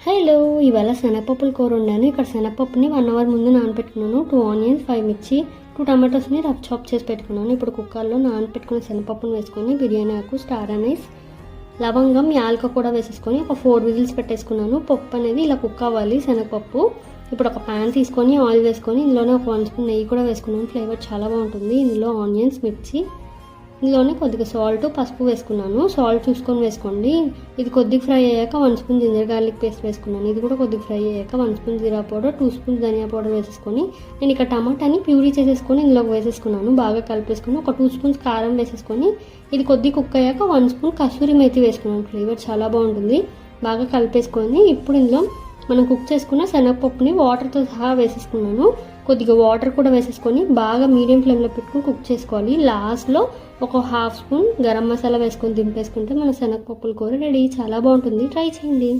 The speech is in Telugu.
హలో, ఇవాళ శనగపప్పుల కూర వండాను. ఇక్కడ శనగపప్పుని 1 అవర్ ముందు నానబెట్టుకున్నాను. 2 ఆనియన్స్, 5 మిర్చి, 2 టమాటోస్ని రఫ్ చాప్ చేసి పెట్టుకున్నాను. ఇప్పుడు కుక్కర్లో నానబెట్టుకున్న శనగపప్పును వేసుకొని బిర్యానీ ఆకు, స్టార్ అనీస్, లవంగం, యాలక కూడా వేసేసుకొని ఒక 4 విజిల్స్ పెట్టేసుకున్నాను. పప్పు అనేది ఇలా కుక్ అవ్వాలి, శనగపప్పు. ఇప్పుడు ఒక ప్యాన్ తీసుకొని ఆయిల్ వేసుకొని ఇందులోనే ఒక 1 స్పూన్ నెయ్యి కూడా వేసుకున్నాను. ఫ్లేవర్ చాలా బాగుంటుంది. ఇందులో ఆనియన్స్, మిర్చి, ఇందులోనే కొద్దిగా సాల్ట్, పసుపు వేసుకున్నాను. సాల్ట్ చూసుకొని వేసుకోండి. ఇది కొద్దిగా ఫ్రై అయ్యాక 1 స్పూన్ జింజర్ గార్లిక్ పేస్ట్ వేసుకున్నాను. ఇది కూడా కొద్దిగా ఫ్రై అయ్యాక 1 స్పూన్ జీరా పౌడర్, 2 స్పూన్స్ ధనియా పౌడర్ వేసేసుకొని నేను ఇక్కడ టమాటాని ప్యూరీ చేసేసుకొని ఇందులోకి వేసేసుకున్నాను. బాగా కలిపేసుకొని ఒక 2 స్పూన్స్ కారం వేసేసుకొని ఇది కొద్దిగా కుక్ అయ్యాక 1 స్పూన్ కసూరి మేతి వేసుకున్నాను. ఫ్లేవర్ చాలా బాగుంటుంది. బాగా కలిపేసుకొని ఇప్పుడు ఇందులో మనం కుక్ చేసుకున్న శనగపప్పుని వాటర్తో సహా వేసేసుకున్నాను. కొద్దిగా వాటర్ కూడా వేసేసుకొని బాగా మీడియం ఫ్లేమ్లో పెట్టుకుని కుక్ చేసుకోవాలి. లాస్ట్లో ఒక 1/2 స్పూన్ గరం మసాలా వేసుకొని దింపేసుకుంటే మన శనగపప్పుల కూర రెడీ. చాలా బాగుంటుంది, ట్రై చేయండి.